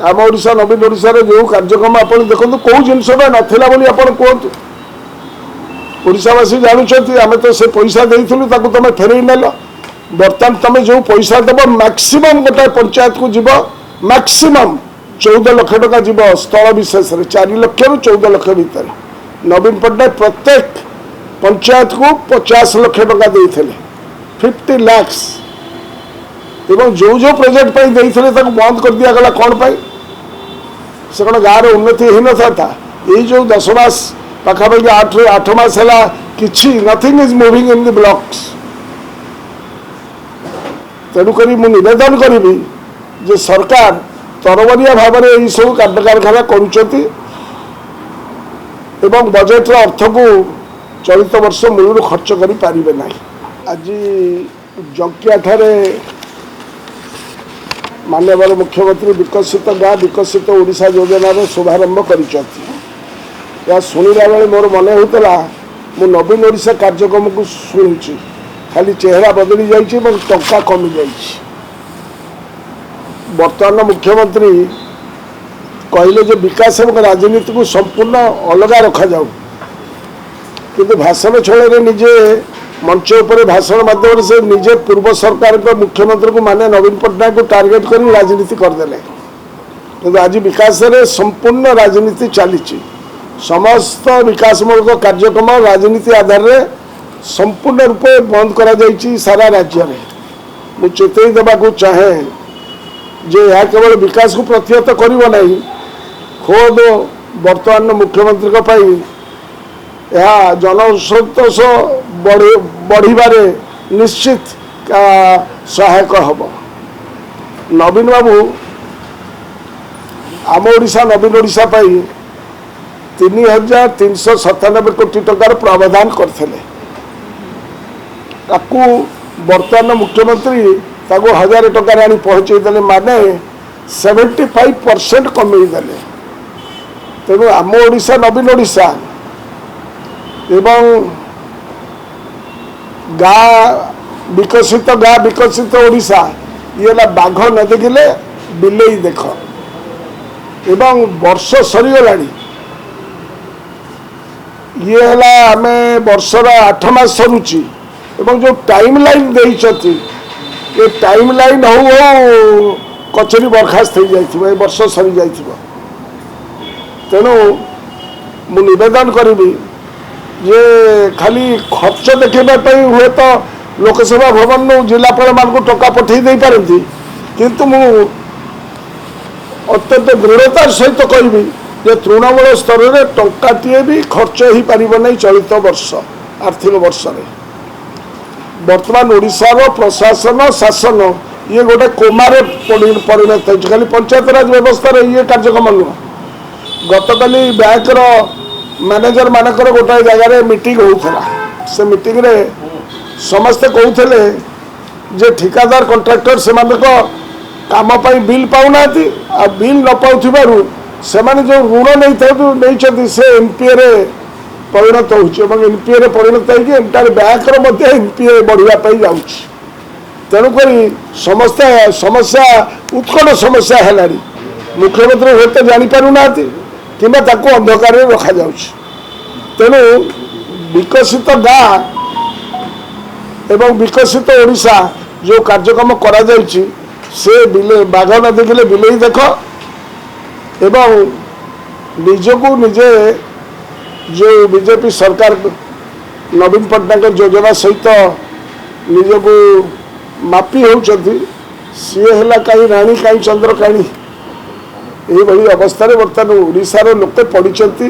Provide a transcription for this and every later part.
आम ओडिशा नवीन ओडिशा जो कार्यक्रम आप देखो कौ जिनसा नाला कहतु ओडावासी जानुंट आम तो से पैसा देलु तुम फेर नेल बर्तमान तुम जो पैसा दब मैक्सिमम गोटे पंचायत को जीव मैक्सिमम 14 लाख टका जीव स्थल विशेष 4 लाख रु 14 लाख भितर नवीन पट्टनायक प्रत्येक पंचायत को 50 लाख टका देते 50 लाख एवं जो जो प्रोजेक्ट देते बंद कर दिगला कौन पाई से कौन गाँव उन्नति हो न था ये जो 10 मास पाखापाखि 8 मास है कि nothing is moving in the blocks तेणुक मुवेदन करी जे सरकार तरबरिया भाव में यही सब कारखाना करुँच बजेट अर्थ को चलित वर्ष मूल खर्च करें ना आज जंकिया ठारे माननीय मुख्यमंत्री विकसित गाँ विकसित ओडिशा योजनार शुभारंभ कर शुणला बेले मोर मन होता मु नवीन ओडिशा कार्यक्रम को शुणुची खाली चेहरा बदली जाइए टंका कमी जाइए वर्तमान मुख्यमंत्री कहले जो विकास और राजनीति को संपूर्ण अलग रखा जाऊ किंतु भाषण छल निजे मंच उपर भाषण माध्यम से निजे पूर्व सरकार मुख्यमंत्री को माने नवीन पट्टनायक को टार्गेट कर राजनीति करदे कि आज विकास रे संपूर्ण राजनीति चली समस्त विकासमूलक कार्यक्रम राजनीति आधार में संपूर्ण रूपे बंद करा जाइए सारा राज्य में मु चेतई देवाक चाहे जे यह केवल विकास को प्रतिहत करिबो नहीं खोद वर्तमान मुख्यमंत्री यह जनसंतोष बढ़िबारे निश्चित सहायक हम नवीन बाबू आम ओडिशा नवीन ओडिशा 3397 कोटी टकार प्रावधान करते वर्तमान मुख्यमंत्री 1000 टकर आनी पहुँचे माने 75% कमेदेले तेणु आम ओडिशा नवीन ओडिशा एवं गाँ विकसित ओडिशा ये बाघ न देखिले बिलेई देख एवं वर्ष सरीगला ये है आम वर्षर 8 मास सरुची एवं जो टाइम लाइन देती ये टाइम लाइन हो कचेरी बर्खास्त हो जाए वर्ष सरी जा तेणु मुवेदन करी जे खाली खर्च देखा हुए तो लोकसेवा भवन जिलापाल मान टका पठे दे पारती किंतु मु अत्यंत दृढ़तार सहित कहबी जे तृणमूल स्तर में टंकाटे भी खर्च हो पार नहीं चलित वर्ष आर्थिक वर्ष में वर्तमान ओडिशार प्रशासन शासन ये गोटे कोमारे परिणत हो खाली पंचायतराज व्यवस्था ये कार्यक्रम नुह गतकाली बैंकर मैनेजर मानकर गोटे जगार मीटिंग होता से मीटिंग रे समस्ते कहते जे ठिकादार कंट्राक्टर से काम बिल पाऊना आ बिल न पाऊ से जो ऋण नहीं से एनपीए रे परिणत हो एनपीए रे परिणत हो एंटायर बैंकर एनपीए बढ़ापी जा तेणुक समस्या समस्या उत्कट समस्या है मुख्यमंत्री हूँ तो जापारूना कि अंधकार रखा जा तेणु विकसित गाँ एवं विकसित ओडिशा जो कार्यक्रम करा जाइछि से बाघ न देखिले बिलेई देख एवं निजको निजे जो बीजेपी सरकार नवीन पट्टनायक योजना सहित निजको मापी होउछथि सी है कहीं राणी कहीं चंद्रकाणी यही अवस्था बर्तमान ओडिशार लोके पड़ती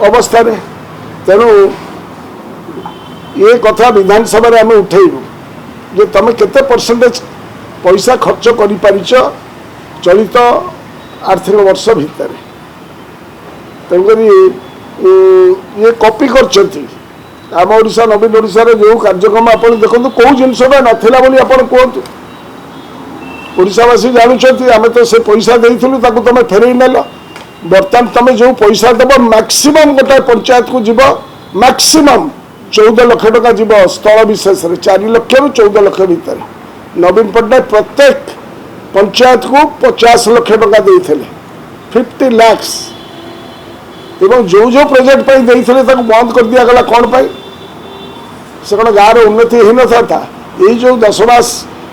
अवस्था तेणु ये कथा विधानसभा आम उठेबू जे तुम केते परसेंटेज पैसा खर्च कर चलित आर्थिक वर्ष भितर तेणुक ये कॉपी कर आम ओडिशा नवीन ओडिशा जो कार्यक्रम आप देखो कौ जिनसा नाला कहतु ओडावासी जानुंट आम तो से पैसा देलु तुम फेर नेल बर्तमान तुम जो पैसा दब मैक्सिमम गोटे पंचायत को जीव मैक्सिमम 14 लाख टका जीव स्थल विशेष 4 लाख रु 14 लाख भितर नवीन पट्टनायक प्रत्येक पंचायत को 50 लाख टका देते 50 लाख एवं जो जो प्रोजेक्ट पर देते बंद कर दिया गला कौन पाई से कौन गाँव में उन्नति हो न था ये जो 10 मास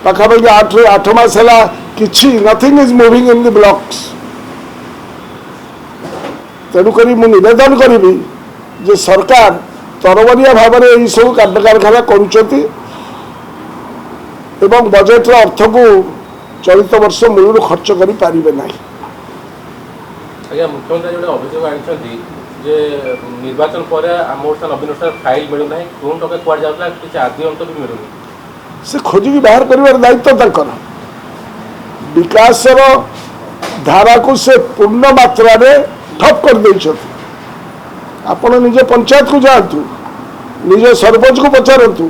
पाखापाखि 8 मास है कि nothing is moving in the blocks तेणुक मुवेदन करी जे सरकार तरबरिया भाव में यही सब कारखाना करुँच बजेट अर्थ को चलित वर्ष मूल खर्च कर पारे ना। आज्ञा मुख्यमंत्री जो अभियोग आनी जे निर्वाचन पर आम ओडिशा नवीन ओडिशा फाइल मिलूना कौन टका कुआड जाता किसी आदि अंत भी मिलूनी से खोजिकी बाहर कर दायित्व तक विकास धारा को से पूर्ण मात्रा ठप कर देते आपण निजे पंचायत को जातु निजे सरपंच को पचारतु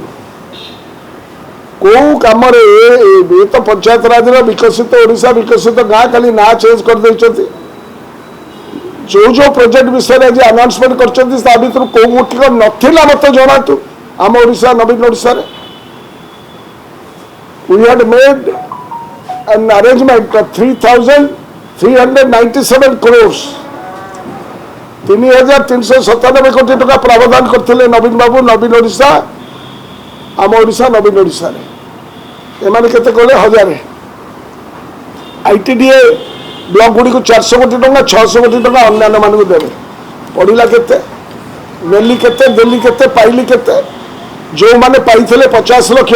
कौ कम ये तो पंचायत राज विकसित ओडिशा विकसित गाँ खाली ना चेंज कर देते जो जो प्रोजेक्ट विषय आज अनाउंसमेंट कर भर कौ गोटिक नाला मत जनातु आम Odisha Naveen Odisha we had made an arrangement of 3,397 crores 3,397 कोटी टका प्रावधान करते नवीन बाबू नवीन ओडिशा आम ओडिशा नवीन ओडिशा एमाने केते कहले 1000 आईटीडीए ब्लॉक गुड़ी को 400 कोटी टका 600 कोटी टका अन्य मान को देवे पड़िला केते नेली केते देली केते पाइली केते जो माने पाइथिले 50 लाख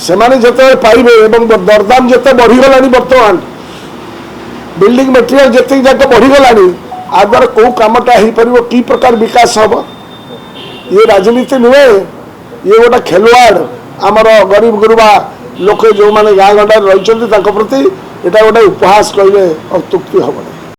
से जिते पाइबे दरदाम जिते बढ़ीगला बर्तमान बिल्डिंग मटेरियल जिते जाक बढ़ीगला आ द्वारा कौ कमटा हो पार कि प्रकार विकास हम ये राजनीति नुहे ये गोटे खेलवाड़ आमर गरीब गुरुबा लोक जो मैंने गाँ गंडा रही प्रति यहाँ गोटे उपहास कहले अत्युक्ति हम नहीं।